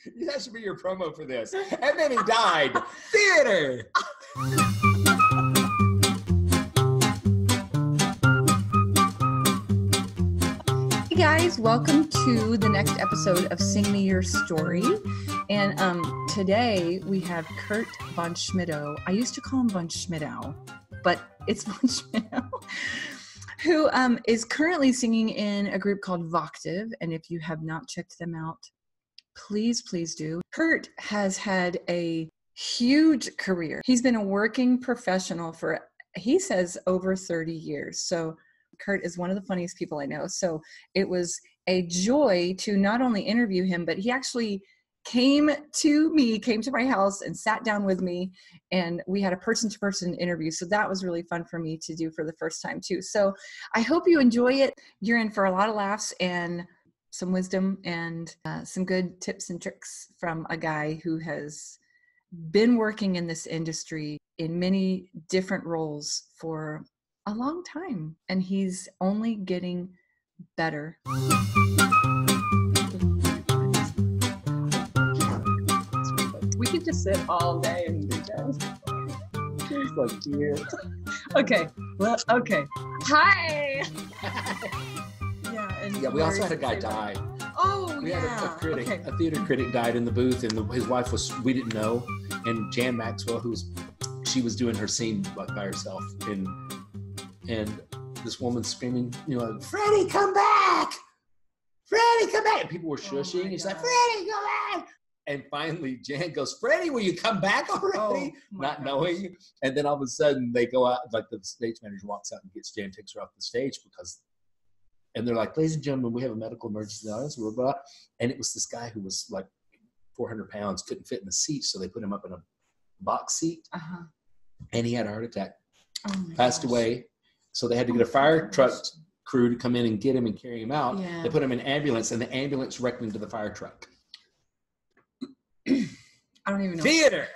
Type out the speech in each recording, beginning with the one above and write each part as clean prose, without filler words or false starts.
That should be your promo for this. And then he died. Theater. Hey guys, welcome to the next episode of Sing Me Your Story. And today we have Kurt von Schmittou. I used to call him von Schmittou, but it's von Schmittou, who is currently singing in a group called Voctave. And if you have not checked them out, please do. Kurt has had a huge career. He's been a working professional for, he says, over 30 years. So Kurt is one of the funniest people I know. So it was a joy to not only interview him, but he actually came to my house and sat down with me, and we had a person-to-person interview. So that was really fun for me to do for the first time too. So I hope you enjoy it. You're in for a lot of laughs and some wisdom and some good tips and tricks from a guy who has been working in this industry in many different roles for a long time, and he's only getting better. We could just sit all day and do that. She's like, dear. Okay. Well, okay. Hi. Yeah, we also had a guy die. Oh, we yeah. had a critic, okay. a theater critic died in the booth, and his wife was, we didn't know, and Jan Maxwell, she was doing her scene by herself, and this woman screaming, Freddie, come back! Freddie, come back! And people were shushing. He's like, Freddie, come back! And finally, Jan goes, Freddie, will you come back already? Not knowing. And then all of a sudden, they go out, like the stage manager walks out and gets Jan, takes her off the stage and they're like, ladies and gentlemen, we have a medical emergency in the audience, blah, blah, blah. And it was this guy who was like 400 pounds, couldn't fit in the seat, so they put him up in a box seat. Uh-huh. And he had a heart attack. Passed away. So they had to get a fire truck crew to come in and get him and carry him out. Yeah. They put him in an ambulance, and the ambulance wrecked into the fire truck. I don't even know. Theater!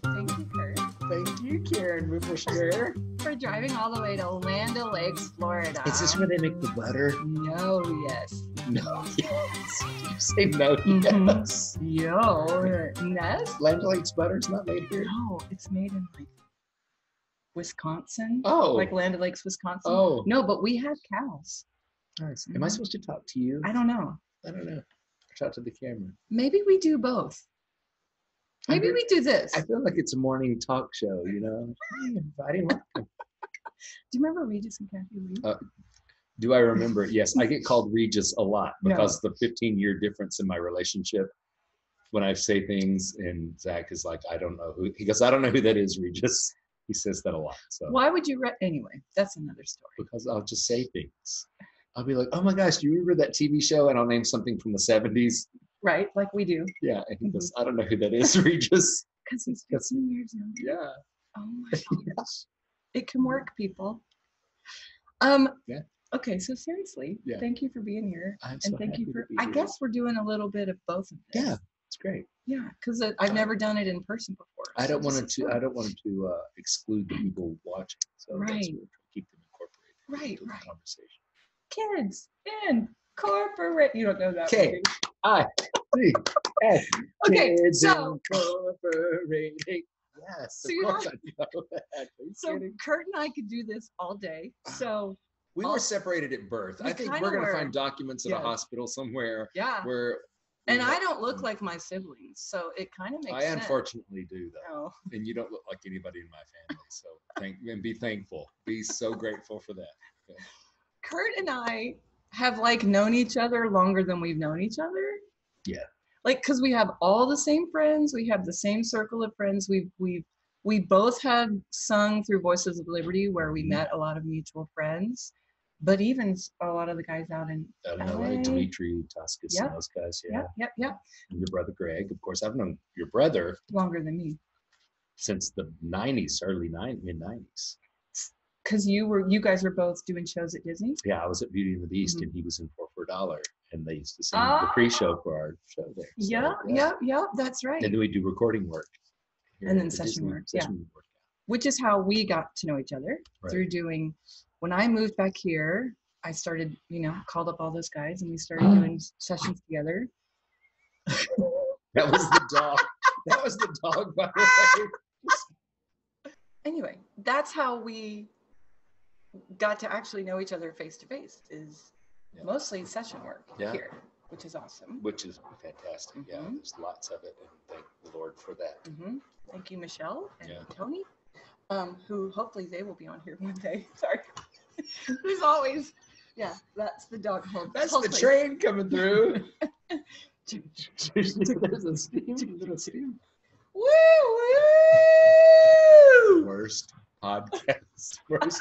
Thank you, Kurt. Thank you, Karen Whippleshire. For driving all the way to Land O'Lakes, Florida. Is this where they make the butter? No, yes. No, yes. You say no, yes. Yo, yes. Land O'Lakes butter's not made here? No, it's made in like Wisconsin. Oh. Like Land O'Lakes, Wisconsin. Oh. No, but we had cows. Nice. Am I supposed to talk to you? I don't know. Talk to the camera. Maybe we do both. Maybe we do this. I feel like it's a morning talk show, Hey, everybody. Do you remember Regis and Kathy Lee? Do I remember? Yes, I get called Regis a lot because the 15-year difference in my relationship. When I say things, and Zach is like, I don't know who. He goes, I don't know who that is, Regis. He says that a lot. So why would you? Anyway, that's another story. Because I'll just say things. I'll be like, oh my gosh, do you remember that TV show? And I'll name something from the 70s. Right, like we do. Yeah, and he goes, I don't know who that is, Regis. Because he's 15 years younger. Yeah. Oh my gosh. It can work, people. Yeah. Okay, so seriously, thank you for being here. I'm so thank happy you for, to be I here. guess we're doing a little bit of both of this. Yeah, it's great. Yeah, because I've never done it in person before. I don't want to exclude the people watching. So right. That's what keep them incorporated. Right. Conversation. Kids incorporate. You don't know that. K-I-C-S. Okay, Kids so incorporating. Yes, of course I know that. So Kurt and I could do this all day. So we were separated at birth. I think we're going to find documents at a hospital somewhere. Yeah. Where. And I don't look like my siblings, so it kind of makes sense. I unfortunately do, though. No. And you don't look like anybody in my family, so be thankful. Be so grateful for that. Okay. Kurt and I have known each other longer than we've known each other. Yeah. Because we have all the same friends, we have the same circle of friends. We both have sung through Voices of Liberty, where we met a lot of mutual friends. But even a lot of the guys out in LA. Dimitri, Toscas, and those guys, Yep. And your brother Greg, of course. I've known your brother longer than me since the 90s, mid-90s. Because you guys were both doing shows at Disney. Yeah, I was at Beauty and the Beast, and he was in for a $4, and they used to sing the pre-show for our show there. So, yeah, that's right. And then we do recording work, and then session work, which is how we got to know each other through doing. When I moved back here, I started, called up all those guys and we started doing sessions together. That was the dog. That was the dog, by the way. Anyway, that's how we got to actually know each other face to face, is mostly session work here, which is awesome. Which is fantastic. Mm-hmm. Yeah, there's lots of it, and thank the Lord for that. Mm-hmm. Thank you, Michelle and Tony, who hopefully they will be on here one day. Sorry. There's always, that's the dog. That's the train coming through. There's a little steam. Woo, woo! Worst podcast. Worst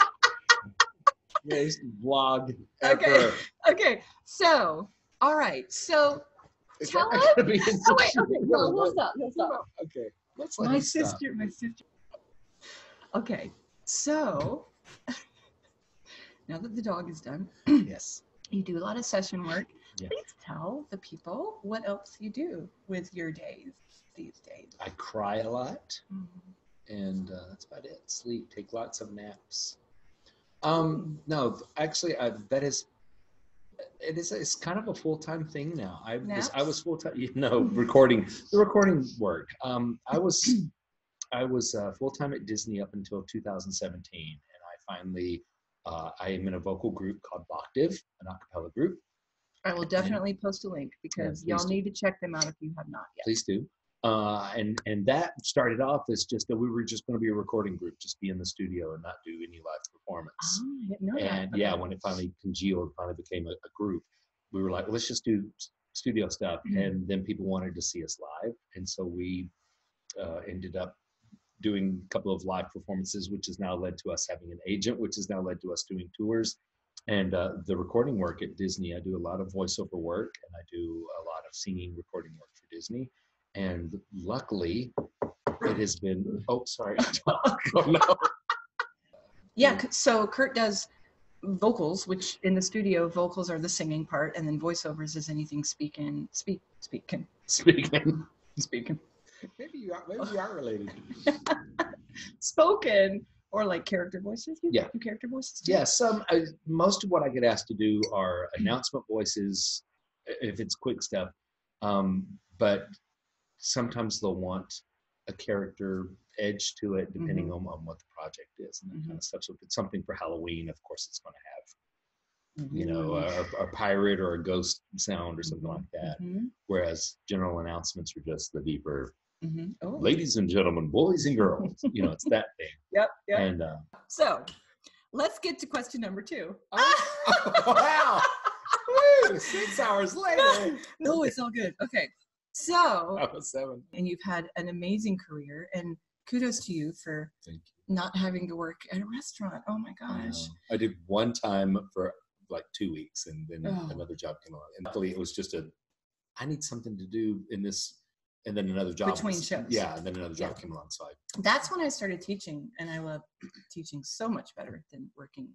vlog ever. Okay. So, all right. So, tell us. Wait. Okay. No, we'll stop. Okay. Let's my sister. Okay. So, now that the dog is done, yes, you do a lot of session work. Yeah. Please tell the people what else you do with your days these days. I cry a lot, and that's about it. Sleep, take lots of naps. No, actually, it's kind of a full-time thing now. I was full-time, recording work. I was full-time at Disney up until 2017, and I finally, I am in a vocal group called Voctave, an a cappella group. I will definitely post a link because y'all need to check them out if you have not yet. Please do. And that started off as just that we were just going to be a recording group, just be in the studio and not do any live performance. Oh, I didn't know and that. When it finally congealed, finally became a group, we were like, well, let's just do studio stuff. Mm-hmm. And then people wanted to see us live. And so we ended up doing a couple of live performances, which has now led to us having an agent, which has now led to us doing tours. And the recording work at Disney, I do a lot of voiceover work, and I do a lot of singing recording work for Disney. And luckily, it has been, oh, sorry. Oh, no. Yeah, so Kurt does vocals, which in the studio, vocals are the singing part, and then voiceovers is anything speaking. Maybe you are related. Spoken. Or like character voices? You do character voices too? Yeah, most of what I get asked to do are announcement voices, if it's quick stuff. But sometimes they'll want a character edge to it, depending on what the project is and that kind of stuff. So if it's something for Halloween, of course, it's going to have, a pirate or a ghost sound or something like that. Whereas general announcements are just the deeper. Oh. Ladies and gentlemen, boys and girls, it's that thing. Yep. And so let's get to question number 2. Oh, wow. Woo, 6 hours later. No, it's all good. Okay. So I was 7. And you've had an amazing career, and kudos to you for not having to work at a restaurant. Oh my gosh. I did one time for like 2 weeks, and then another job came along. And luckily it was just I need something to do in this. And then another job. Between shows. Yeah, and then another job came along. So that's when I started teaching, and I love teaching so much better than working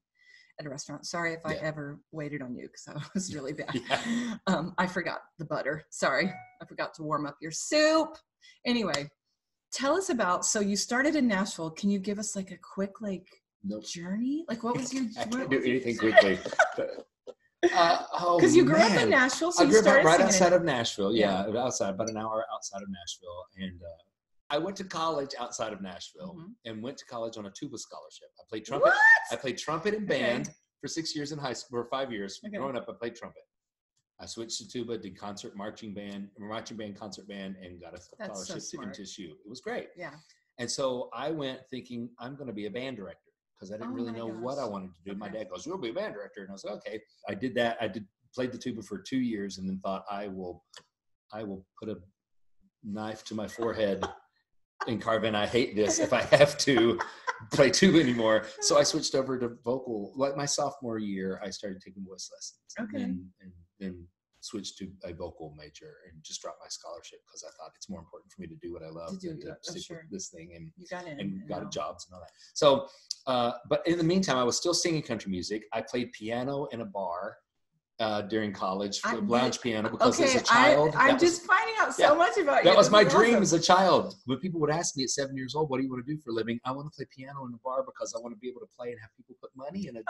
at a restaurant. Sorry if I ever waited on you, because I was really bad. I forgot the butter. Sorry. I forgot to warm up your soup. Anyway, tell us about, so you started in Nashville. Can you give us like a quick journey? Like what was your... I can't do anything quickly. Because you grew up in Nashville, so I grew up right outside of Nashville. Yeah, about an hour outside of Nashville, and I went to college outside of Nashville, and went to college on a tuba scholarship. I played trumpet. What? I played trumpet in band for 6 years in high school, or 5 years. Growing up, I played trumpet. I switched to tuba, did marching band, concert band, and got a scholarship to MTSU. It was great. Yeah. And so I went thinking I'm going to be a band director, because I didn't really know what I wanted to do. My dad goes, "You'll be a band director," and I was like, "Okay." I did that. Played the tuba for 2 years, and then thought I will put a knife to my forehead and carve in "I hate this" if I have to play tuba anymore. So I switched over to vocal. Like my sophomore year, I started taking voice lessons, and then switched to a vocal major and just dropped my scholarship because I thought it's more important for me to do what I love than to stick with this thing and got jobs and all that. So, but in the meantime, I was still singing country music. I played piano in a bar during college, lounge piano, because as a child, I'm just finding out so much about you. That was my dream as a child. When people would ask me at 7 years old, "What do you want to do for a living?" I want to play piano in a bar because I want to be able to play and have people put money in it.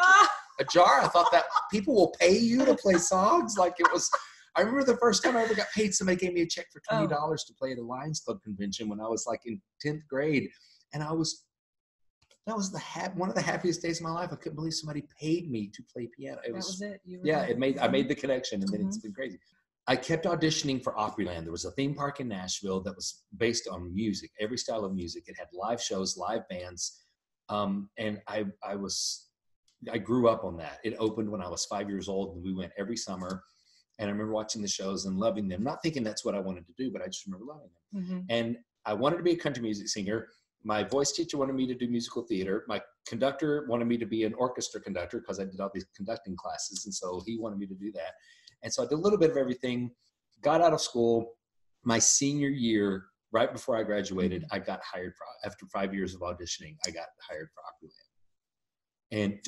a jar. I thought that people will pay you to play songs. Like it was, I remember the first time I ever got paid, somebody gave me a check for $20 to play at a Lions Club convention when I was like in 10th grade. And that was one of the happiest days of my life. I couldn't believe somebody paid me to play piano. That was it. I made the connection, and then it's been crazy. I kept auditioning for Opryland. There was a theme park in Nashville that was based on music, every style of music. It had live shows, live bands. And I grew up on that. It opened when I was 5 years old, and we went every summer. And I remember watching the shows and loving them, not thinking that's what I wanted to do, but I just remember loving them. And I wanted to be a country music singer. My voice teacher wanted me to do musical theater. My conductor wanted me to be an orchestra conductor because I did all these conducting classes. And so he wanted me to do that. And so I did a little bit of everything, got out of school. My senior year, right before I graduated, I got hired after 5 years of auditioning, I got hired for Opryland.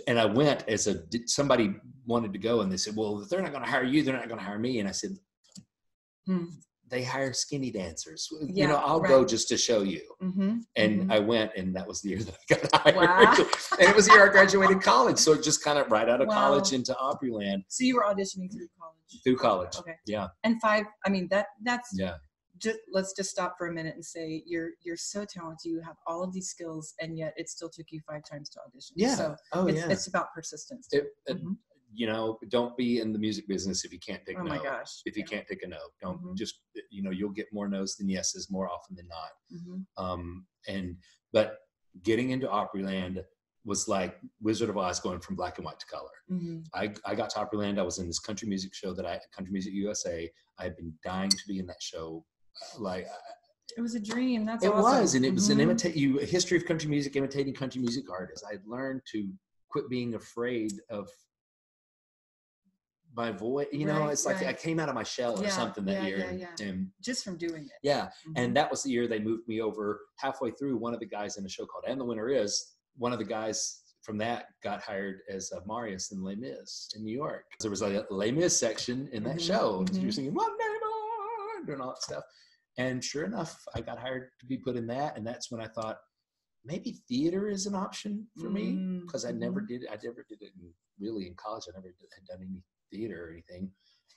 And I went somebody wanted to go, and they said, well, if they're not going to hire you, they're not going to hire me. And I said, they hire skinny dancers. I'll go just to show you. And I went, and that was the year that I got hired. Wow. And it was the year I graduated college. So just kind of right out of college into Opryland. So you were auditioning through college? Through college. Okay. Yeah. And that's let's just stop for a minute and say you're so talented. You have all of these skills, and yet it still took you 5 times to audition. Yeah. So it's about persistence. Don't be in the music business if you can't take a no. Oh my gosh. If you can't take a no, don't just, you'll get more no's than yeses more often than not. But getting into Opryland was like Wizard of Oz going from black and white to color. I got to Opryland. I was in this country music show Country Music USA. I had been dying to be in that show. It was a dream. That's it awesome. Was, and it was a history of country music, imitating country music artists. I learned to quit being afraid of my voice. It's like I came out of my shell or something that year. And just from doing it. Yeah. And that was the year they moved me over. Halfway through, one of the guys in a show called And the Winner Is, one of the guys from that got hired as Marius in Les Mis in New York. There was a Les Mis section in that show. You're singing One Day More, doing all that stuff. And sure enough, I got hired to be put in that. And that's when I thought, maybe theater is an option for me, because I never did it really in college. I never had done any theater or anything.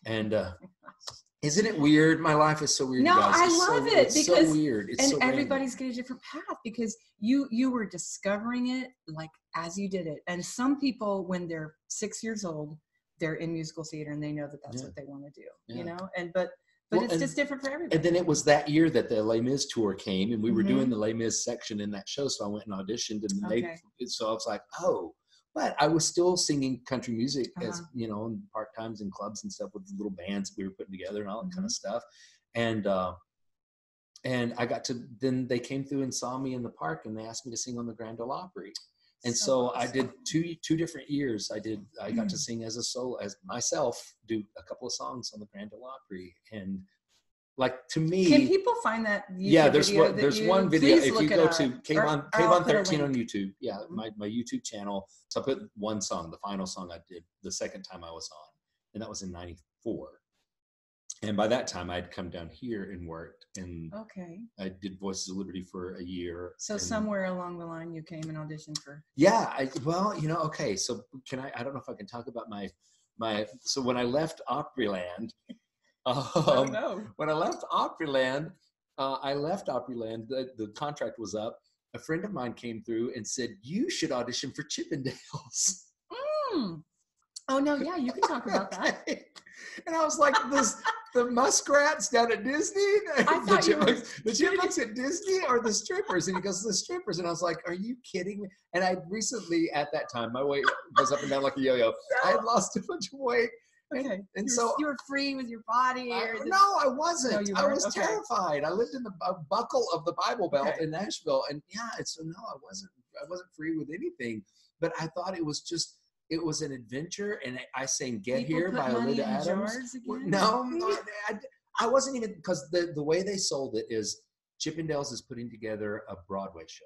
And isn't it weird? My life is so weird. No, I love it because it's so weird. It's and everybody's got a different path because you were discovering it like as you did it. And some people, when they're 6 years old, they're in musical theater and they know that that's what they want to do. But it's just different for everybody. And then it was that year that the Les Mis tour came, and we were doing the Les Mis section in that show. So I went and auditioned, and so I was like, oh. But I was still singing country music as, in part-times in clubs and stuff with the little bands we were putting together and all that kind of stuff. And I got to, then they came through and saw me in the park, and they asked me to sing on the Grand Ole Opry. And so awesome. I did two different years. I got to sing as a solo, as myself, do a couple of songs on the Grand Ole Opry. And like, to me, can people find that YouTube video? There's one video. If you go to Kayvon 13 on YouTube, my YouTube channel. So I put one song, the final song I did the second time I was on, and that was in '94. And by that time, I'd come down here and worked, and I did Voices of Liberty for a year. So somewhere along the line, you came and auditioned for. Yeah, okay. So can I don't know if I can talk about my. So when I left Opryland. When I left Opryland, the contract was up. A friend of mine came through and said, you should audition for Chippendales. Oh, no, yeah, you can talk about that. And I was like, the muskrats down at Disney? The chipmunks at Disney or the strippers? And he goes, the strippers. And I was like, are you kidding me? And I recently, at that time, my weight goes up and down like a yo-yo. I had lost a bunch of weight. Okay. And so you were free with your body? No, I wasn't. I was terrified. I lived in the buckle of the Bible Belt in Nashville. And I wasn't free with anything. But I thought it was an adventure. And I sang Get Here by Olivia Adams. No, I wasn't even, because the way they sold it is Chippendales is putting together a Broadway show.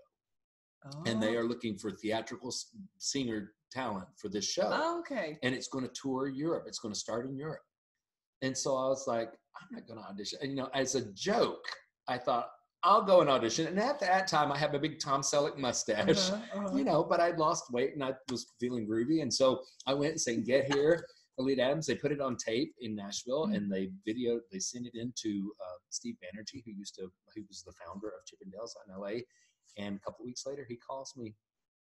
And they are looking for theatrical singer talent for this show. Oh, okay. And it's going to tour Europe. It's going to start in Europe. And so I was like, I'm not going to audition. And, as a joke, I thought, I'll go and audition. And at that time, I have a big Tom Selleck mustache, you know, but I'd lost weight and I was feeling groovy. And so I went and said, get here, Elite Adams. They put it on tape in Nashville and they sent it into Steve Banerjee, who was the founder of Chippendales in LA. And a couple of weeks later, he calls me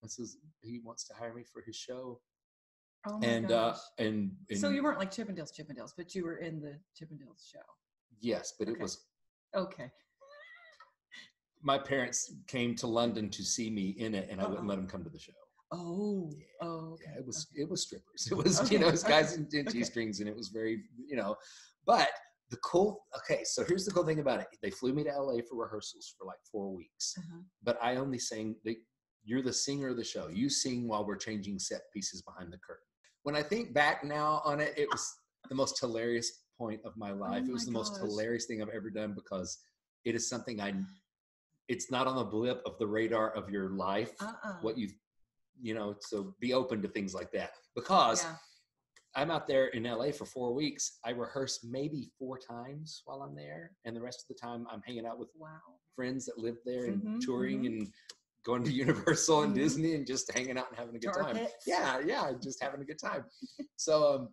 and says he wants to hire me for his show. Oh my gosh. And so you weren't like Chippendales, but you were in the Chippendales show. Yes, but it was okay. My parents came to London to see me in it, and I wouldn't let them come to the show. Oh, yeah. Okay. Yeah, it was strippers. It was you know, it's guys in G-strings, and it was very, you know. But so here's the cool thing about it. They flew me to LA for rehearsals for like 4 weeks, but I only sang. You're the singer of the show. You sing while we're changing set pieces behind the curtain. When I think back now on it, it was the most hilarious point of my life. It was the most hilarious thing I've ever done because it is something it's not on the blip of the radar of your life, what you know, so be open to things like that. Because I'm out there in LA for 4 weeks. I rehearse maybe 4 times while I'm there. And the rest of the time I'm hanging out with friends that live there and touring and going to Universal and Disney and just hanging out and having a good time. Yeah, just having a good time. So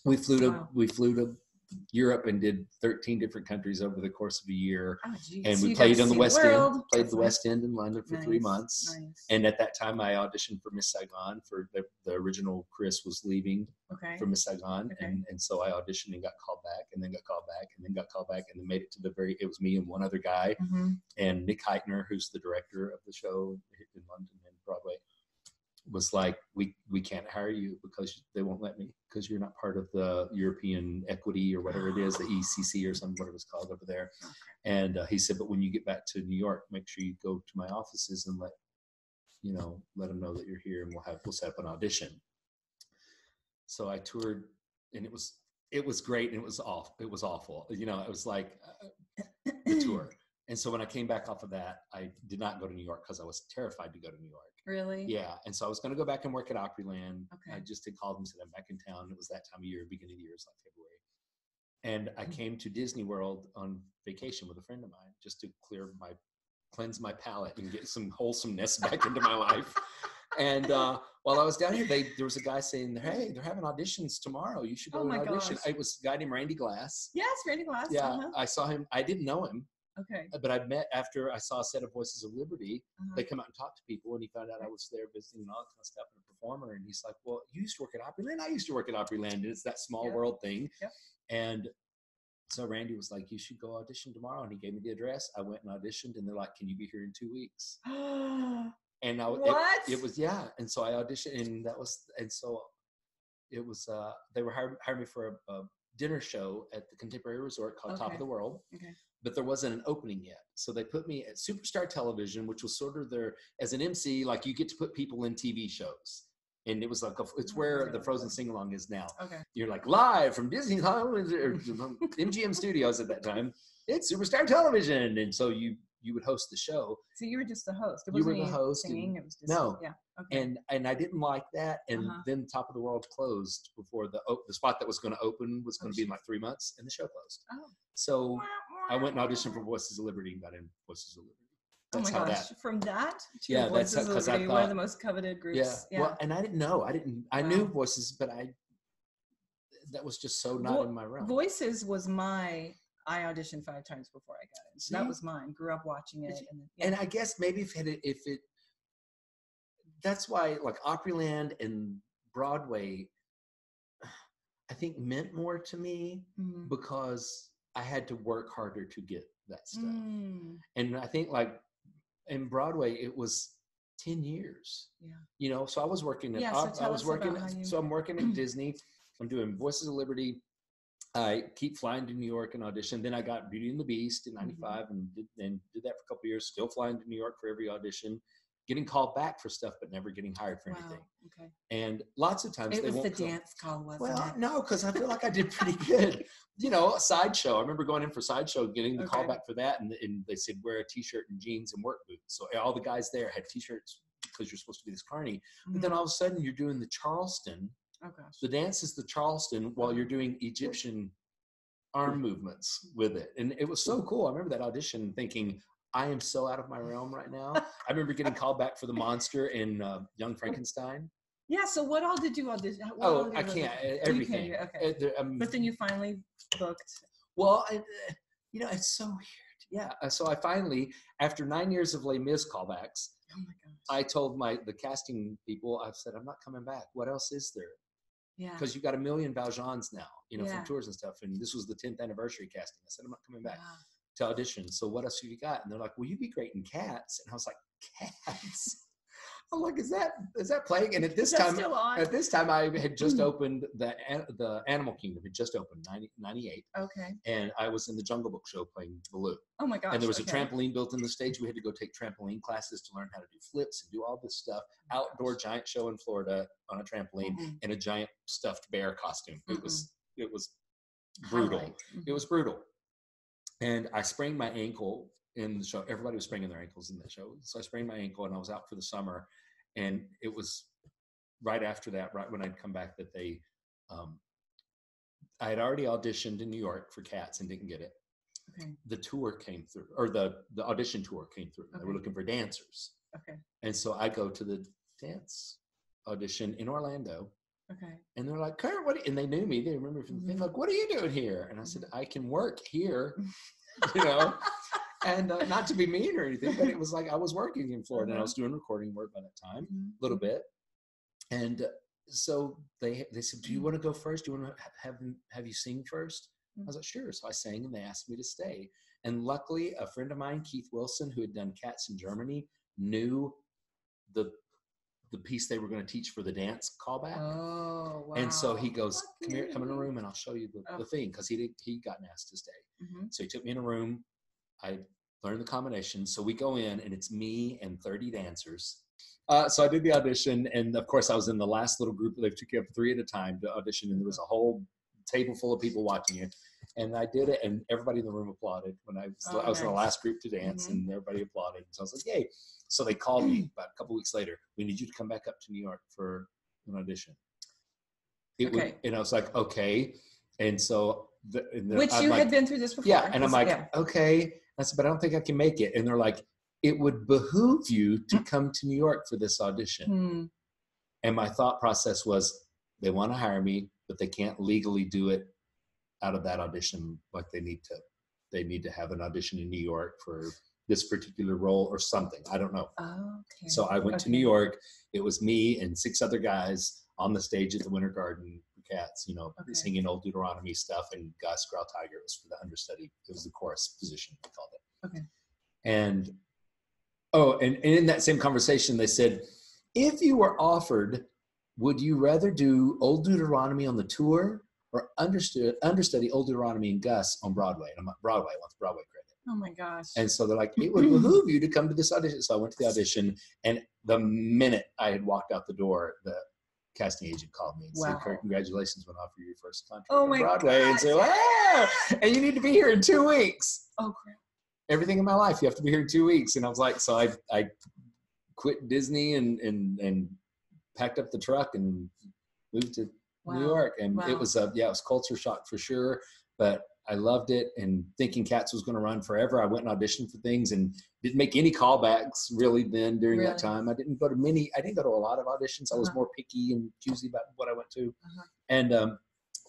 we flew to Europe and did 13 different countries over the course of a year. And we played on the West End, played the West End in London for 3 months. And at that time I auditioned for Miss Saigon for the original Chris was leaving for Miss Saigon. And so I auditioned and got called back and then got called back and then got called back and then made it to it was me and one other guy and Nick Heitner, who's the director of the show in London and Broadway, was like, we can't hire you because they won't let me because you're not part of the European Equity or whatever it is, the ECC or something, whatever it's called over there. And he said, but when you get back to New York, make sure you go to my offices and let them know that you're here and we'll set up an audition. So I toured and it was great and it was awful. You know, it was like the tour. And so when I came back off of that, I did not go to New York because I was terrified to go to New York. Really? Yeah. And so I was going to go back and work at Opryland. I just had called and said, I'm back in town. It was that time of year, beginning of the year, it's like February. And I came to Disney World on vacation with a friend of mine just to cleanse my palate and get some wholesomeness back into my life. And while I was down here, there was a guy saying, hey, they're having auditions tomorrow. You should go to an audition. It was a guy named Randy Glass. Yes, Randy Glass. Yeah. I saw him. I didn't know him. Okay. But I met after I saw a set of Voices of Liberty. They come out and talk to people, and he found out I was there visiting and all that kind of stuff and a performer. And he's like, well, you used to work at Opryland? I used to work at Opryland. And it's that small world thing. Yep. And so Randy was like, you should go audition tomorrow. And he gave me the address. I went and auditioned, and they're like, can you be here in 2 weeks? And it was, And so I auditioned, they were hiring me for a dinner show at the Contemporary Resort called Top of the World. But there wasn't an opening yet. So they put me at Superstar Television, which was sort of as an MC, like you get to put people in TV shows. And it was like, it's where the Frozen sing-along is now. You're like live from Disney or MGM Studios at that time. It's Superstar Television. And so you would host the show. So you were just the host. You were the host. Singing. It was just, And I didn't like that. And then Top of the World closed before the spot that was going to open was going to be in like 3 months, and the show closed. So I went and auditioned for Voices of Liberty and got in Voices of Liberty. That's oh my gosh! From that to Voices of Liberty, one of the most coveted groups. Yeah. Well, and I didn't know. I knew Voices, but that was just so not in my realm. Voices was I auditioned 5 times before I got in. So that was mine. Grew up watching it. And I guess maybe that's why like Opryland and Broadway, I think meant more to me because I had to work harder to get that stuff. And I think like in Broadway, it was 10 years, you know, so I was working at, I'm working at Disney. I'm doing Voices of Liberty. I keep flying to New York and audition. Then I got Beauty and the Beast in 95 and did that for a couple of years, still flying to New York for every audition, getting called back for stuff, but never getting hired for anything. And lots of times it was the dance call, wasn't it? Well, no, because I feel like I did pretty good. You know, a Sideshow. I remember going in for Sideshow, getting the call back for that, and they said wear a t-shirt and jeans and work boots. So all the guys there had t-shirts because you're supposed to be this carny. But then all of a sudden you're doing the Charleston. Oh gosh. The dance is the Charleston while you're doing Egyptian arm movements with it, and it was so cool. I remember that audition thinking, I am so out of my realm right now. I remember getting called back for the monster in Young Frankenstein. Yeah. So what all did you audition? I can't. Everything. Okay. But then you finally booked. Well, it's so weird. Yeah. So I finally, after 9 years of Les Mis callbacks, oh my gosh, I told the casting people, I've said, I'm not coming back. What else is there? Yeah. Because you've got 1 million Valjeans now, Yeah. from tours and stuff. And this was the 10th anniversary casting. I said, I'm not coming back Wow. to audition. So what else have you got? And they're like, well, you'd be great in Cats. And I was like, Cats? I'm like, is that playing? And at this time, I had just opened the Animal Kingdom. Had just opened 98. Okay. And I was in the Jungle Book show playing Baloo. Oh my gosh. And there was a trampoline built in the stage. We had to go take trampoline classes to learn how to do flips and do all this stuff. Outdoor giant show in Florida on a trampoline in a giant stuffed bear costume. It was brutal. It was brutal. And I sprained my ankle in the show. Everybody was spraining their ankles in that show. So I sprained my ankle and I was out for the summer. And it was right after that, right when I'd come back, that I had already auditioned in New York for Cats and didn't get it. Okay. The tour came through, or the audition tour came through. Okay. They were looking for dancers. Okay. And so I go to the dance audition in Orlando. Okay. And they're like, Kurt, and they knew me. They remember from the thing, like, what are you doing here? And I said, I can work here, And not to be mean or anything, but it was like I was working in Florida and I was doing recording work by that time, a little bit. And so they said, do you want to go first? Do you want to have you sing first? I was like, sure. So I sang and they asked me to stay. And luckily, a friend of mine, Keith Wilson, who had done Cats in Germany, knew the piece they were going to teach for the dance callback. Oh, wow. And so he goes, come here, come in a room and I'll show you the thing. Because he gotten asked to stay. So he took me in a room. I learned the combination. So we go in and it's me and 30 dancers. So I did the audition. And of course I was in the last little group. They took you up 3 at a time to audition. And there was a whole table full of people watching you. And I did it. And everybody in the room applauded when I was in the last group to dance and everybody applauded. So I was like, yay. So they called me about a couple weeks later. We need you to come back up to New York for an audition. And I was like, okay. And so had been through this before. Yeah. And I'm like, okay. I said, but I don't think I can make it. And they're like, it would behoove you to come to New York for this audition. And my thought process was, they want to hire me, but they can't legally do it out of that audition. Like they need to have an audition in New York for this particular role or something. I don't know. Okay. So I went to New York. It was me and 6 other guys on the stage at the Winter Garden for Cats, singing old Deuteronomy stuff, and Gus Growl Tiger was for the understudy. It was the chorus position, they called it. Okay. And in that same conversation, they said, if you were offered, would you rather do Old Deuteronomy on the tour or understudy Old Deuteronomy and Gus on Broadway? And I'm like, Broadway, I want the Broadway credit. Oh my gosh. And so they're like, it would behoove you to come to this audition. So I went to the audition, and the minute I had walked out the door, the casting agent called me and said, Kurt, congratulations, we'll offer you your first contract on Broadway. God. And so, and you need to be here in 2 weeks. Oh, crap. Everything in my life, you have to be here in 2 weeks. And I was like, so I quit Disney and packed up the truck and moved to New York. And it was it was culture shock for sure, but I loved it. And thinking Cats was going to run forever, I went and auditioned for things and didn't make any callbacks really then during that time. I didn't go to a lot of auditions. I was more picky and choosy about what I went to. And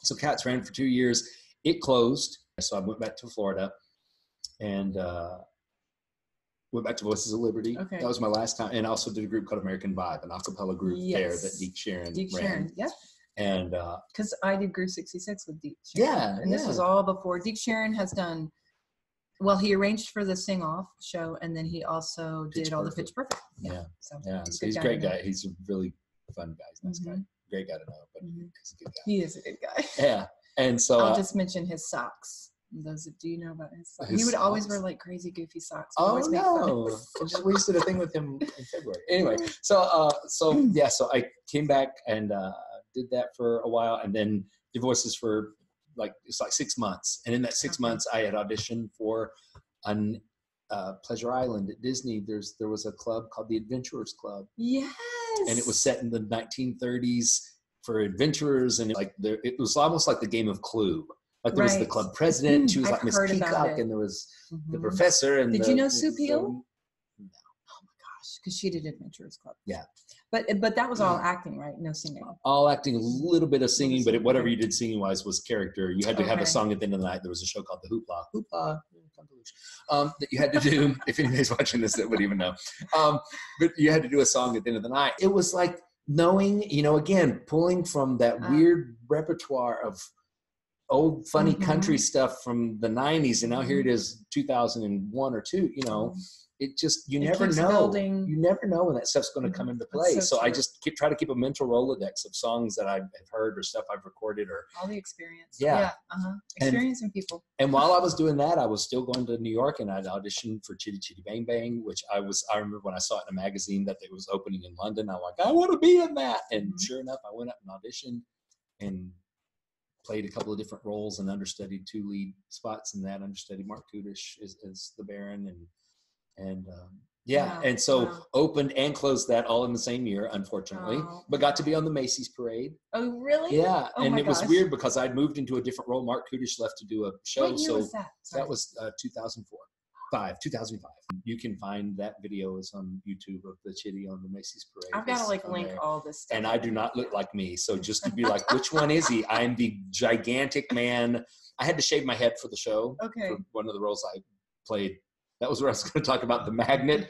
so Cats ran for 2 years. It closed. So I went back to Florida and went back to Voices of Liberty. Okay. That was my last time. And I also did a group called American Vibe, an acapella group there that Deke Sharon ran. Yep. And because I did Groove 66 with Deke Sharon. And this was all before. Deke Sharon has done, he arranged for the Sing Off show, and then he also did all the Pitch Perfect. So he's a great guy. He's a really fun guy. He's a nice guy. Great guy to know, but he's a good guy. He is a good guy. Yeah. And so I'll just mention his socks. Do you know about his socks? He would always wear like crazy goofy socks. Oh no! We used to do a thing with him in February. Anyway, so I came back and did that for a while, and then did voices for it's like 6 months. And in that 6 months, I had auditioned for an Pleasure Island at Disney. There was a club called the Adventurers Club. Yes. And it was set in the 1930s for adventurers, and it was almost like the game of Clue. Like there was the club president. She was like Miss Peacock, and there was the professor. And did you know Sue Peel? No. Oh my gosh, because she did Adventurers Club. Yeah. But that was all acting, right? No singing. All acting, a little bit of singing, but whatever you did singing wise was character. You had to have a song at the end of the night. There was a show called the Hoopla, that you had to do. If anybody's watching this, that would even know. But you had to do a song at the end of the night. It was like knowing, again, pulling from that weird repertoire of old funny country stuff from the 90s, and now here it is 2001 or 2, it just, you never know. You never know when that stuff's going to come into play. So I just try to keep a mental Rolodex of songs that I've heard or stuff I've recorded or all the experience. Experiencing people. And while I was doing that, I was still going to New York, and I'd auditioned for Chitty Chitty Bang Bang, which I remember when I saw it in a magazine that it was opening in London. I'm like, I want to be in that. And sure enough, I went up and auditioned and played a couple of different roles and understudied 2 lead spots in that. Understudied Mark Kudish as the Baron, and so opened and closed that all in the same year, unfortunately, but got to be on the Macy's parade. Oh, really? Yeah. And it was weird because I'd moved into a different role. Mark Kudish left to do a show. What year was that? That was 2005. You can find that video is on YouTube of the Chitty on the Macy's parade. I've got to link all this stuff. And I do not look like me. So just to be like, which one is he? I'm the gigantic man. I had to shave my head for the show. Okay. For one of the roles I played. That was where I was going to talk about the magnet.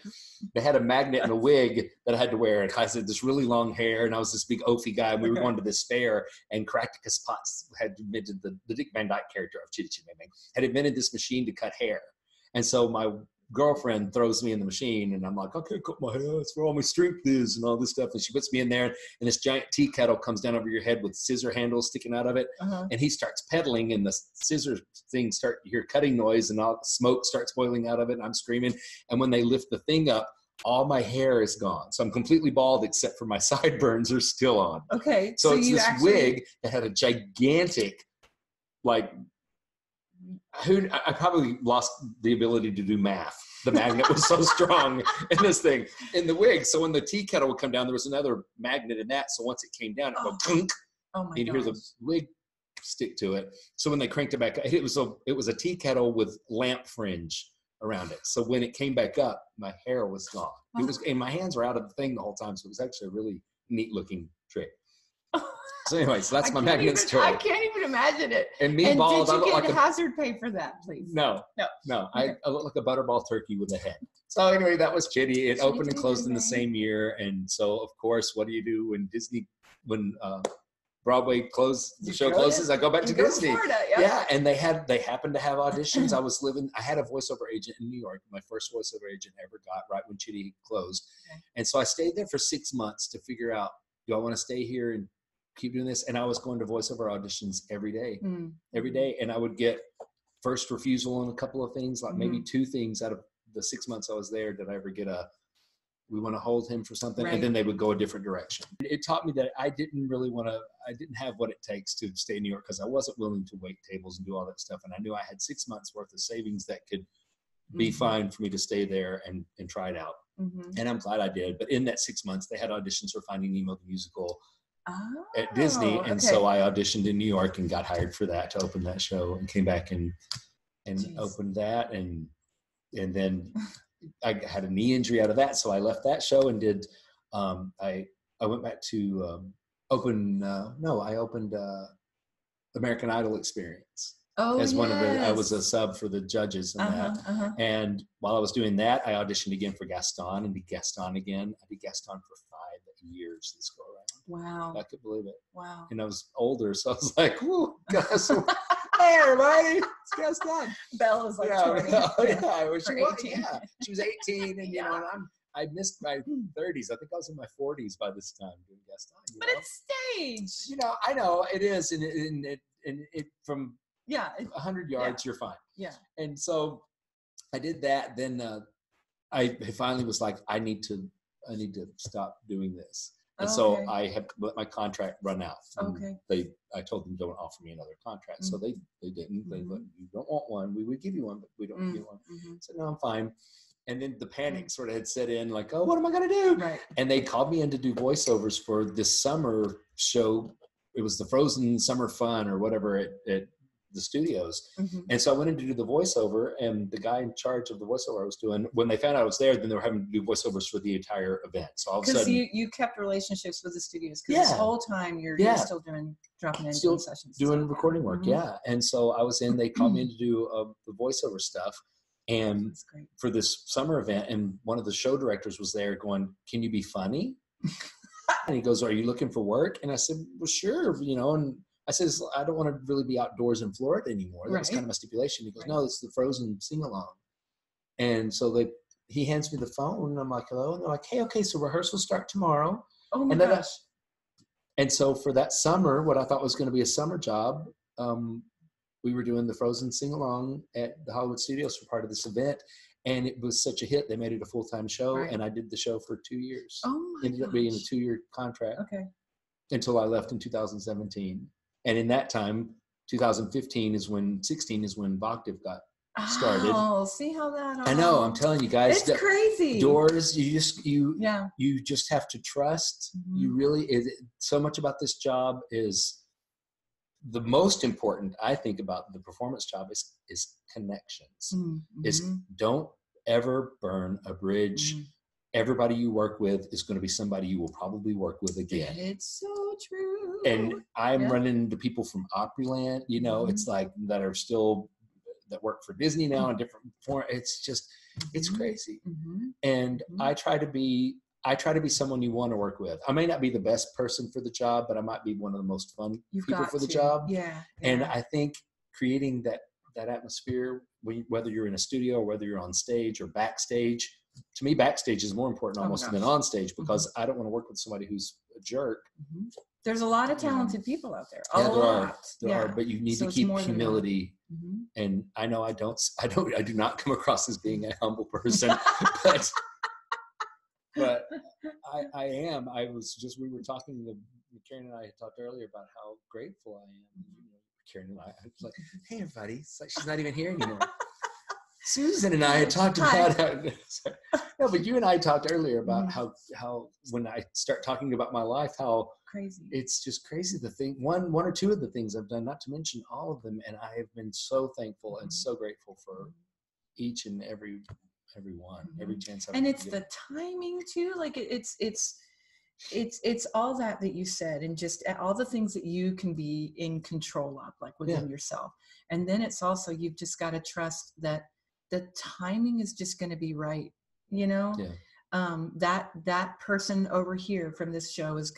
They had a magnet and a wig that I had to wear. And I had this really long hair, and I was this big oafy guy. And we were going to this fair, and Caractacus Potts had invented the Dick Van Dyke character of Chitty Chitty Bang Bang, had invented this machine to cut hair. And so my girlfriend throws me in the machine, and I'm like, okay, cut my hair. That's where all my strength is and all this stuff. And she puts me in there, and this giant tea kettle comes down over your head with scissor handles sticking out of it. And he starts pedaling, and the scissor thing you hear cutting noise, and all smoke starts boiling out of it. And I'm screaming. And when they lift the thing up, all my hair is gone. So I'm completely bald except for my sideburns are still on. Okay. So it's this wig that had a gigantic, I probably lost the ability to do math. The magnet was so strong in this thing, in the wig. So when the tea kettle would come down, there was another magnet in that. So once it came down, it would go clunk. Oh my and you hear the wig stick to it. So when they cranked it back, it was a tea kettle with lamp fringe around it. So when it came back up, my hair was gone. It was, and my hands were out of the thing the whole time. So it was actually a really neat looking trick. So anyways, that's my magnet story. I can't even imagine it. And me bald, did you get hazard pay for that, please? No. Okay. I look like a butterball turkey with a head. So anyway, that was Chitty. It opened and closed in the same year. And so, of course, what do you do when Broadway the show closes? I go back to Disney. Florida, yeah, and they happened to have auditions. I had a voiceover agent in New York. My first voiceover agent I ever got right when Chitty closed. Okay. And so I stayed there for 6 months to figure out, do I want to stay here and keep doing this? And I was going to voiceover auditions every day. And I would get first refusal on a couple of things, like maybe 2 things out of the 6 months I was there. Did I ever get we want to hold him for something? Right. And then they would go a different direction. It taught me that I didn't have what it takes to stay in New York, because I wasn't willing to wait tables and do all that stuff. And I knew I had 6 months worth of savings that could be fine for me to stay there and try it out. And I'm glad I did. But in that 6 months, they had auditions for Finding Nemo the musical at Disney. And so I auditioned in New York and got hired for that, to open that show, and came back and opened that. And then I had a knee injury out of that. So I left that show and did, I went back to I opened American Idol Experience. As one of I was a sub for the judges in that. And while I was doing that, I auditioned again for Gaston and did Gaston again. I did Gaston for 5 years this go around. Wow. I could believe it. Wow. And I was older, so I was like, whoo, hey everybody, it's Gaston. Belle is like 20. She was 18, and you know, and I missed my 30s. I think I was in my 40s by this time doing Gaston. But it's stage. You know, I know it is, and it from 100 yards, you're fine. Yeah. And so I did that. Then I finally was like, I need to stop doing this. And so I had let my contract run out. I told them don't offer me another contract. So they didn't. They let, you don't want one. We would give you one, but we don't give you one. So no, I'm fine. And then the panic sort of had set in, like, oh, what am I going to do? Right. And they called me in to do voiceovers for this summer show. It was the Frozen Summer Fun or whatever at the studios. And so I went in to do the voiceover, and the guy in charge of the voiceover I was doing, when they found out I was there, then they were having to do voiceovers for the entire event. So all of a sudden, you kept relationships with the studios, because this whole time you're still dropping in, doing sessions, doing recording work. And so I was in, they called me in to do the voiceover stuff. And for this summer event, and one of the show directors was there going, "Can you be funny?" And he goes, "Are you looking for work?" And I said, "Well, sure." And I said, "I don't want to really be outdoors in Florida anymore." That was kind of my stipulation. He goes, "No, it's the Frozen sing-along." And so he hands me the phone, and I'm like, "Hello?" And they're like, "Hey, okay, so rehearsals start tomorrow." Oh my gosh. And so for that summer, what I thought was going to be a summer job, we were doing the Frozen sing-along at the Hollywood Studios for part of this event. And it was such a hit, they made it a full-time show, and I did the show for 2 years. Oh my Ended up being a 2-year contract until I left in 2017. And in that time, 2016 is when Voctave got started. Oh, see how that I know, I'm telling you guys. It's crazy. Doors, you just have to trust. You really, so much about this job is, the most important, I think, about the performance job is connections. Is don't ever burn a bridge. Everybody you work with is going to be somebody you will probably work with again. It's so true. And I'm running into people from Opryland, it's like that work for Disney now in different form. It's just, it's crazy. And I try to be someone you want to work with. I may not be the best person for the job, but I might be one of the most fun people for the job. Yeah. And I think creating that atmosphere, whether you're in a studio or whether you're on stage or backstage, to me, backstage is more important almost than on stage, because I don't want to work with somebody who's a jerk. There's a lot of talented people out there. There are, but you need to keep humility. And I know I do not come across as being a humble person, but I am. We were talking, Karen and I had talked earlier about how grateful I am. Karen and I was like, "Hey, everybody." It's like she's not even here anymore. Susan and I had talked about no, but you and I talked earlier about how when I start talking about my life, how crazy it's just crazy. The thing, one or two of the things I've done, not to mention all of them, and I have been so thankful and so grateful for each and every one, every chance I've and it's the timing too. Like it's all that you said, and just all the things that you can be in control of, like within yourself. And then it's also, you've just got to trust that the timing is just going to be right. That person over here from this show is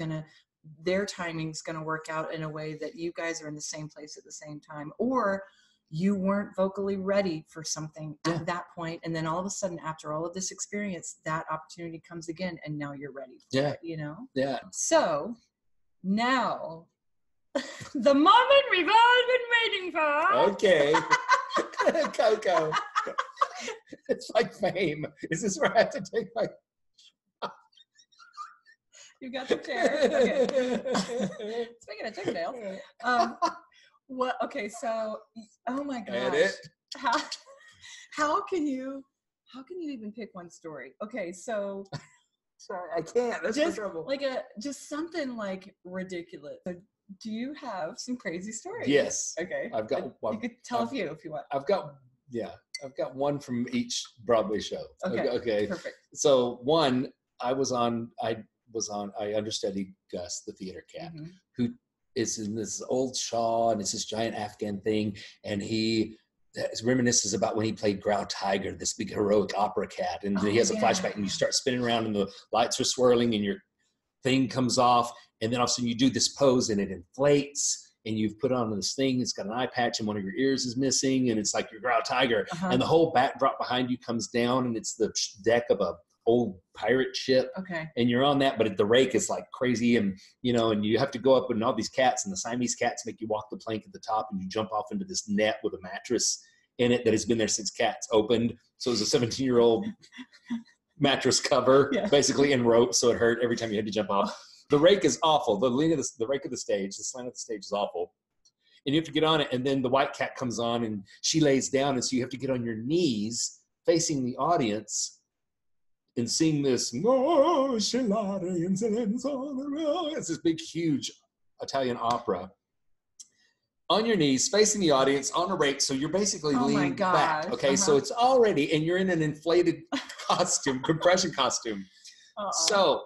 their timing's going to work out in a way that you guys are in the same place at the same time, or you weren't vocally ready for something at that point, and then all of a sudden, after all of this experience, that opportunity comes again, and now you're ready for it, So now, the moment we've all been waiting for. Okay. Coco. It's like fame. Is this where I have to take my... You got the chair. Okay. Speaking of chicken what? Okay, so, oh my gosh. Edit. How can you even pick one story? Okay, so. Sorry, I can't. That's the trouble. Just something like ridiculous. So do you have some crazy stories? Yes. Okay. I've got one. You could tell a few if you want. I've got one from each Broadway show. Okay. Perfect. So one, I understudied Gus, the theater cat, who is in this old shawl, and it's this giant Afghan thing, and he reminisces about when he played Grau Tiger, this big heroic opera cat, and he has a flashback, and you start spinning around, and the lights are swirling, and your thing comes off, and then all of a sudden you do this pose, and it inflates, and you've put on this thing, it's got an eye patch, and one of your ears is missing, and it's like your Grau Tiger, and the whole backdrop behind you comes down, and it's the deck of a old pirate ship, and you're on that, but the rake is like crazy, and and you have to go up, and all these cats, and the Siamese cats make you walk the plank at the top, and you jump off into this net with a mattress in it that has been there since cats opened. So it was a 17-year-old mattress cover, basically, in rope, so it hurt every time you had to jump off. The rake is awful. The rake of the stage, the slant of the stage is awful, and you have to get on it, and then the white cat comes on, and she lays down, and so you have to get on your knees facing the audience and sing this, it's this big, huge Italian opera on your knees, facing the audience, on a rake, so you're basically leaning back. Okay, so it's already, and you're in an inflated costume, compression costume. So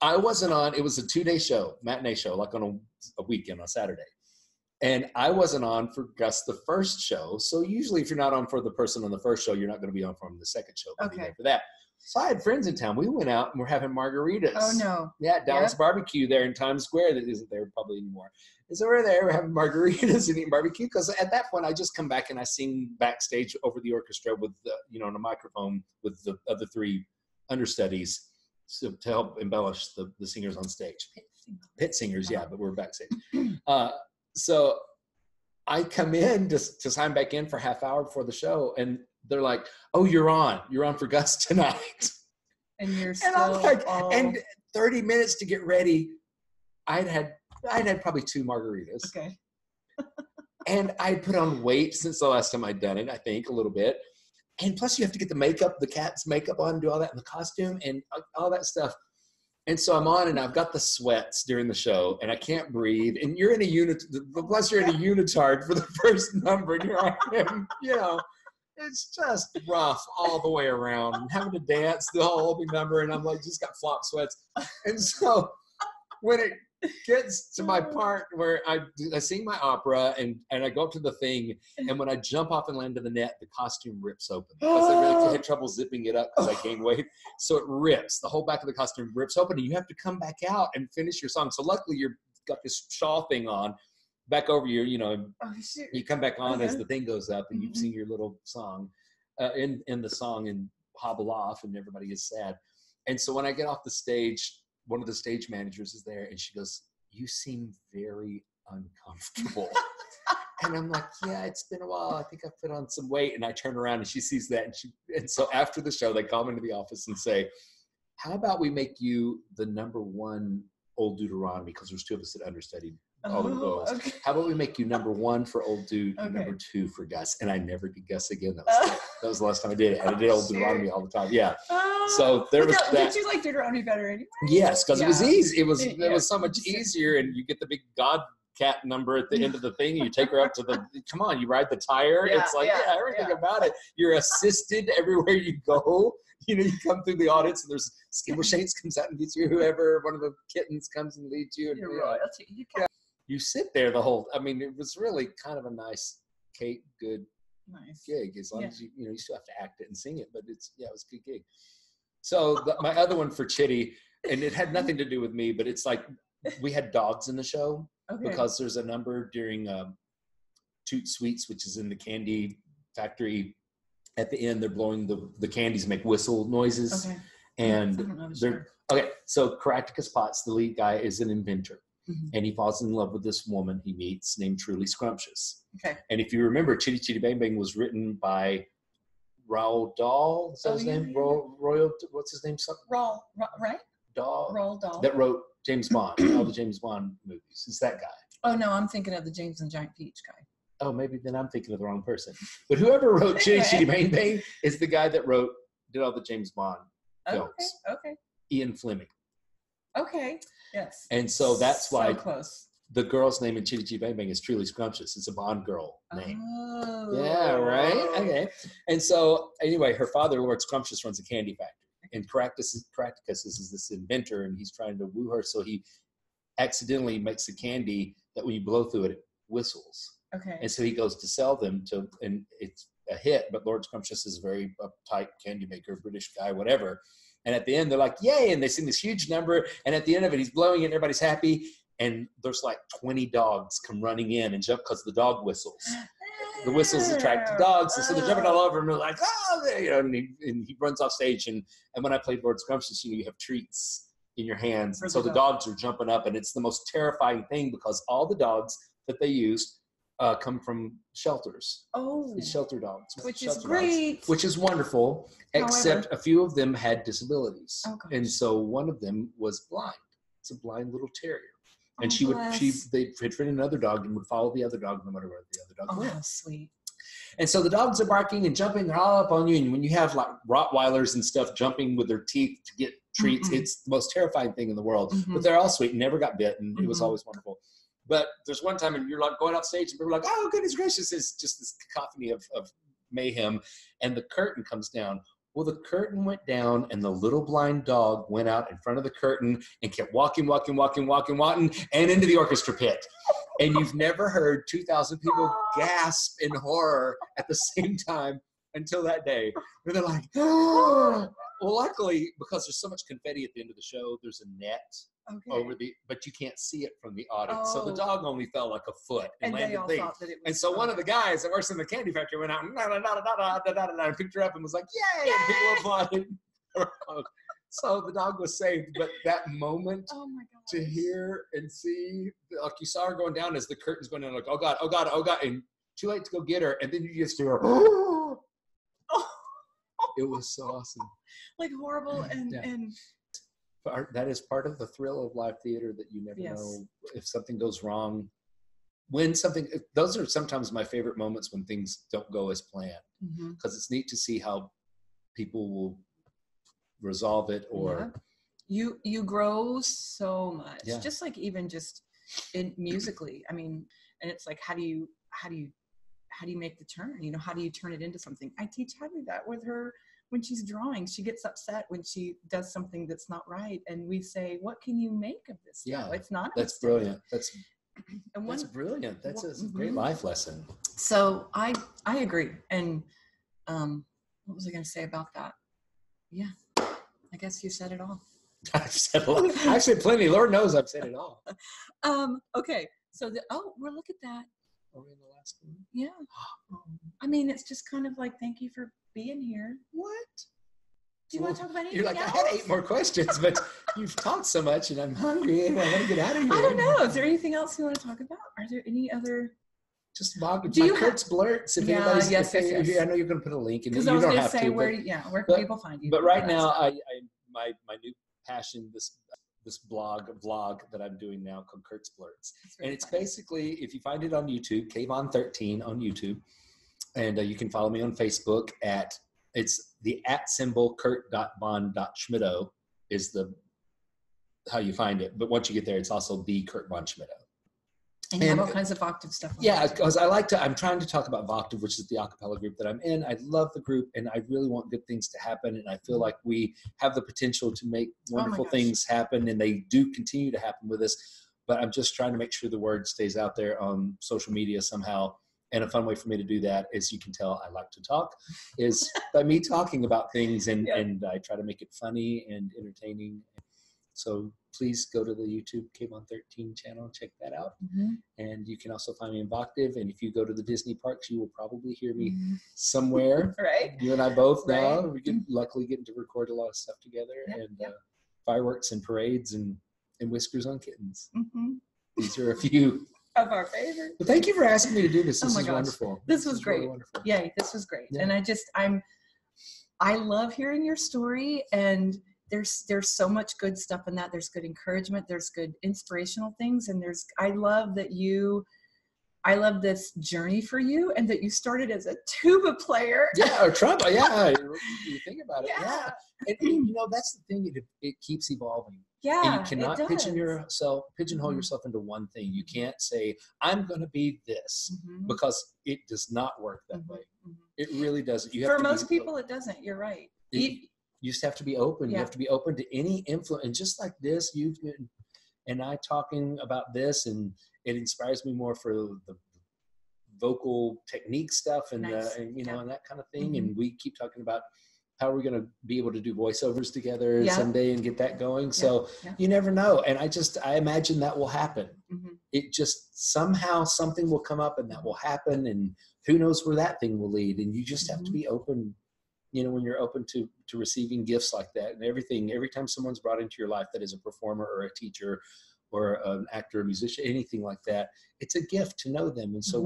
I wasn't on, it was a 2-day show, matinee show, like on a weekend, on Saturday. And I wasn't on for Gus the first show. So usually if you're not on for the person on the first show, you're not going to be on for the second show. Okay. For that. So I had friends in town. We went out and we're having margaritas. Oh, no. Yeah, Dallas Barbecue there in Times Square. That isn't there probably anymore. And so we're there. We're having margaritas and eating barbecue. Because at that point, I just come back and I sing backstage over the orchestra with, on a microphone with the other 3 understudies to help embellish the singers on stage. Pit singers, yeah, but we're backstage. So I come in to sign back in for half hour before the show, and they're like, "Oh, you're on for Gus tonight." And you're still, and I'm like, and 30 minutes to get ready. I'd had probably 2 margaritas. Okay. And I put on weight since the last time I'd done it, I think, a little bit. And plus you have to get the cat's makeup on, do all that in the costume and all that stuff. And so I'm on and I've got the sweats during the show and I can't breathe. And you're in a plus you're in a unitard for the first number and you're on, it's just rough all the way around. I'm having to dance the whole opening number and I'm like, just got flop sweats. And so when it gets to my part where I sing my opera and I go up to the thing, and when I jump off and land to the net, the costume rips open because I really had trouble zipping it up because I gained weight. So it rips. The whole back of the costume rips open and you have to come back out and finish your song. So luckily you've got this shawl thing on back over you, you come back on as the thing goes up and you sing your little song in the song and hobble off and everybody is sad. And so when I get off the stage, one of the stage managers is there and she goes, "You seem very uncomfortable." And I'm like, "Yeah, it's been a while. I think I've put on some weight." And I turn around and she sees that. And so after the show, they call me into the office and say, "How about we make you the number 1 Old Deuteronomy?" Because there's 2 of us that understudied all the girls. Okay. "How about we make you number 1 for Old Dude and number 2 for Gus?" And I never did Gus again. That was the last time I did it. And I did Old Deuteronomy all the time. Yeah. So there was that. Did you like Deuteronomy better anyway? Yes, because it was easy. It was so much easier, and you get the big God cat number at the end of the thing. You take her up to come on, you ride the tire. It's like, everything about it. You're assisted everywhere you go. You come through the audience, and there's Skimble Shades comes out and gets you. Whoever, one of the kittens comes and leads you. And, royalty. You sit there the whole. I mean, it was really kind of a nice, good gig. As long as you still have to act it and sing it, but it was a good gig. So my other one for Chitty, and it had nothing to do with me, but it's like we had dogs in the show because there's a number during Toot Sweets, which is in the candy factory. At the end, they're blowing the candies, make whistle noises. Okay. And so Caractacus Potts, the lead guy, is an inventor. Mm-hmm. And he falls in love with this woman he meets named Truly Scrumptious. Okay. And if you remember, Chitty Chitty Bang Bang was written by Roald Dahl, is that his name? Yeah. Royal, what's his name? Right? Dahl. Roald Dahl. That wrote James Bond, all the James Bond movies. It's that guy. Oh, no, I'm thinking of the James and the Giant Peach guy. Oh, maybe then I'm thinking of the wrong person. But whoever wrote Chitty Chitty Bang Bang is the guy that did all the James Bond films. Okay. Ian Fleming. Okay, yes. And so that's why the girl's name in Chitty Chitty Bang Bang is Truly Scrumptious. It's a Bond girl name. Oh. Yeah, right? Okay. And so, anyway, her father, Lord Scrumptious, runs a candy factory. And Caractacus is this inventor, and he's trying to woo her, so he accidentally makes a candy that when you blow through it, it whistles. Okay. And so he goes to sell them and it's a hit, but Lord Scrumptious is a very uptight candy maker, British guy, whatever. And at the end, they're like, yay, and they sing this huge number, and at the end of it, he's blowing it, and everybody's happy, and there's like 20 dogs come running in and jump because the dog whistles. The whistles attract the dogs, and so they're jumping all over him, and they're like, oh, and he runs off stage, and when I played Lord Scrumptious, you have treats in your hands, and so the dogs are jumping up, and it's the most terrifying thing because all the dogs that they used come from shelters. Oh. It's shelter dogs. Which is great. Dogs, which is wonderful, except a few of them had disabilities. Oh, and so one of them was blind. It's a blind little terrier. And they had trained another dog and would follow the other dog no matter where the other dog went. Oh, how sweet. And so the dogs are barking and jumping, they're all up on you. And when you have like Rottweilers and stuff jumping with their teeth to get treats, it's the most terrifying thing in the world. Mm-hmm. But they're all sweet, never got bit, and it was always wonderful. But there's one time and you're like going off stage and people are like, oh, goodness gracious, it's just this cacophony of mayhem. And the curtain comes down. Well, the curtain went down and the little blind dog went out in front of the curtain and kept walking, and into the orchestra pit. And you've never heard 2,000 people gasp in horror at the same time until that day. And they're like, oh. Well, luckily, because there's so much confetti at the end of the show, there's a net over but you can't see it from the audience. So the dog only fell like a foot and landed they all thought that it was And so one of the guys that works in the candy factory went out and picked her up and was like, yay! And people applauded. So the dog was saved. But that moment to hear and see, like you saw her going down as the curtain's going down, like, oh God, and too late to go get her. And then you just hear her, oh. It was so awesome. Like horrible and that is part of the thrill of live theater, that you never know if something goes wrong. Those are sometimes my favorite moments when things don't go as planned, because it's neat to see how people will resolve it or you grow so much. Just like even just in musically. I mean, and it's like how do you make the turn? You know, how do you turn it into something? I teach Hadley that with her when she's drawing. She gets upset when she does something that's not right, and we say, "What can you make of this?" Yeah, it's not. That's brilliant. That's brilliant. That's a great life lesson. So I agree. And what was I going to say about that? Yeah, I guess you said it all. I've said a lot. I've said plenty. Lord knows I've said it all. Okay. So well, look at that. Are we in the last one? Yeah. I mean, it's just kind of like, thank you for being here. What? Do you want to talk about anything You're like, else? I had 8 more questions, but you've talked so much and I'm hungry and I want to get out of here. I don't know. Is there anything else you want to talk about? Are there any other? Just Kurt's Blurts. If anybody's, yes. I know you're going to put a link in. Because I was going to say, where can people find you? But right now, my new passion, this vlog that I'm doing now called Kurt's Blurts. And it's basically, if you find it on YouTube, Kayvon13 on YouTube, and you can follow me on Facebook it's the @ Kurt.von.Schmittou is how you find it. But once you get there, it's also the Kurt von Schmittou. And you have all kinds of Voctave stuff. Because I'm trying to talk about Voctave, which is the acapella group that I'm in. I love the group and I really want good things to happen. And I feel like we have the potential to make wonderful things happen, and they do continue to happen with us. But I'm just trying to make sure the word stays out there on social media somehow. And a fun way for me to do that, as you can tell, I like to talk, is by me talking about things, and I try to make it funny and entertaining. So please go to the YouTube Kayvon13 channel and check that out. And you can also find me in Voctave. And if you go to the Disney parks, you will probably hear me somewhere. Right. You and I both now. We luckily getting to record a lot of stuff together, and fireworks and parades and whiskers on kittens. These are a few of our favorites. But thank you for asking me to do this. This is wonderful. This was great. Really wonderful. Yay, this was great. Yeah. And I love hearing your story, and there's so much good stuff in that. There's good encouragement, there's good inspirational things, and I love this journey for you, and that you started as a tuba player. Yeah, or trumpet. Yeah, you think about it. Yeah. And that's the thing. It keeps evolving. Yeah, and you cannot pigeonhole yourself into one thing. You can't say, I'm going to be this, because it does not work that way. It really doesn't. For most people, it doesn't. You're right. You just have to be open. You have to be open to any influence. And just like this, you and I talking about this, and it inspires me more for the vocal technique stuff and and that kind of thing. And we keep talking about how we're going to be able to do voiceovers together someday and get that going. So you never know. And I imagine that will happen. It just somehow something will come up and that will happen. And who knows where that thing will lead. And you just have to be open, when you're open to receiving gifts like that and everything. Every time someone's brought into your life that is a performer or a teacher or an actor, a musician, anything like that, it's a gift to know them. And so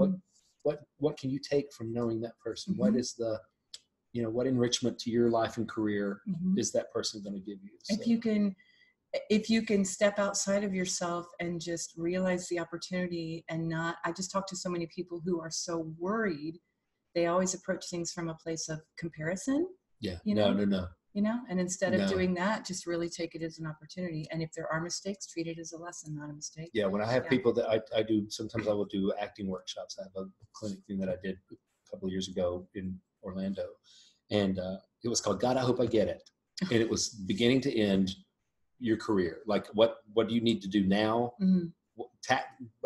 what can you take from knowing that person? What is what enrichment to your life and career is that person going to give you? So. If you can step outside of yourself and just realize the opportunity I just talk to so many people who are so worried. They always approach things from a place of comparison. Yeah. No. and instead of No. doing that, just really take it as an opportunity. And if there are mistakes, treat it as a lesson, not a mistake. Yeah, when I have people that I do, sometimes I will do acting workshops. I have a clinic thing that I did a couple of years ago in Orlando, and it was called God, I Hope I Get It. And it was beginning to end your career. Like, what do you need to do now? Mm-hmm.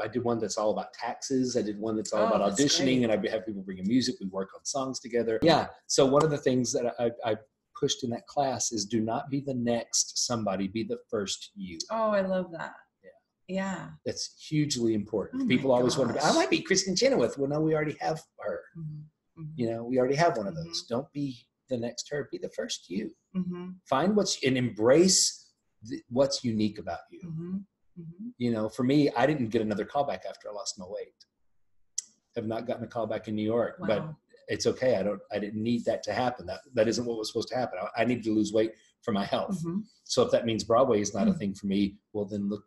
I did one that's all about taxes. I did one that's all about auditioning, and I have people bringing music. We work on songs together. Yeah. So one of the things that I pushed in that class is do not be the next somebody, be the first you. Oh, I love that. Yeah. That's hugely important. Oh, People always wonder, I might be Kristen Chenoweth. Well, no, we already have her. Mm-hmm. Mm-hmm. We already have one of those. Don't be the next her. Be the first you. Mm-hmm. Find and embrace what's unique about you. Mm-hmm. Mm-hmm. For me, I didn't get another call back after I lost my weight. I've not gotten a call back in New York, but it's okay. I didn't need that to happen. That isn't what was supposed to happen. I needed to lose weight for my health. Mm-hmm. So if that means Broadway is not a thing for me, well, then look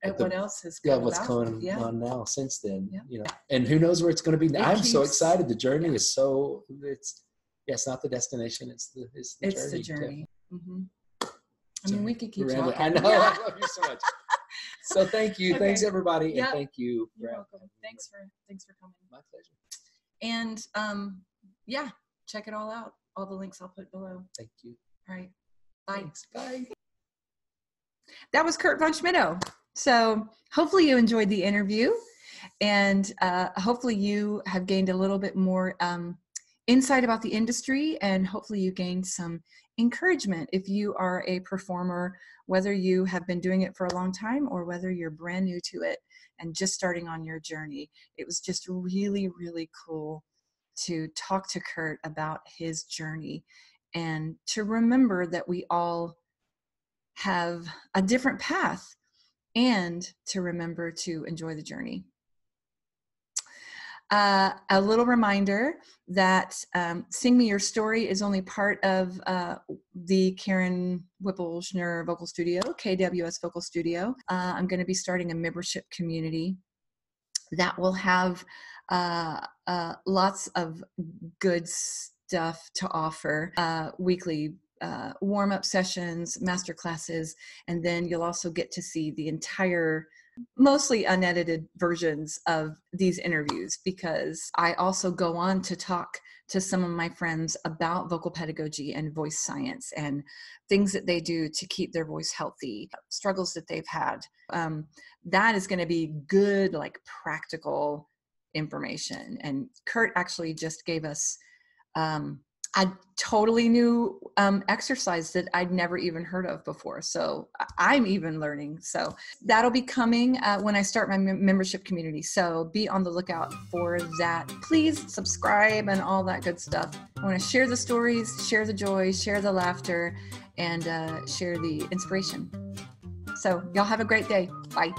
at what else has what's going on now since then. Yeah. And who knows where it's going to be. I'm so excited. The journey is so, it's not the destination. It's the journey. Mm-hmm. I mean, we could keep talking. I know. I love you so much. So thank you. Okay. Thanks everybody. And thank you. You're welcome. Thanks for coming. My pleasure. And check it all out. All the links I'll put below. Thank you. All right. Bye. Thanks. Bye. That was Kurt von Schmittou. So hopefully you enjoyed the interview, and hopefully you have gained a little bit more insight about the industry, and hopefully you gained some encouragement if you are a performer, whether you have been doing it for a long time or whether you're brand new to it and just starting on your journey. It was just really, really cool to talk to Kurt about his journey and to remember that we all have a different path, and to remember to enjoy the journey. A little reminder that Sing Me Your Story is only part of the Karen Whipple-Schnurr Vocal Studio, KWS Vocal Studio. I'm going to be starting a membership community that will have lots of good stuff to offer, weekly warm-up sessions, master classes, and then you'll also get to see the entire, mostly unedited versions of these interviews, because I also go on to talk to some of my friends about vocal pedagogy and voice science and things that they do to keep their voice healthy, struggles that they've had. That is going to be good, like practical information. And Kurt actually just gave us a totally new exercise that I'd never even heard of before. So I'm even learning. So that'll be coming when I start my membership community. So be on the lookout for that. Please subscribe and all that good stuff. I want to share the stories, share the joy, share the laughter, and share the inspiration. So y'all have a great day. Bye.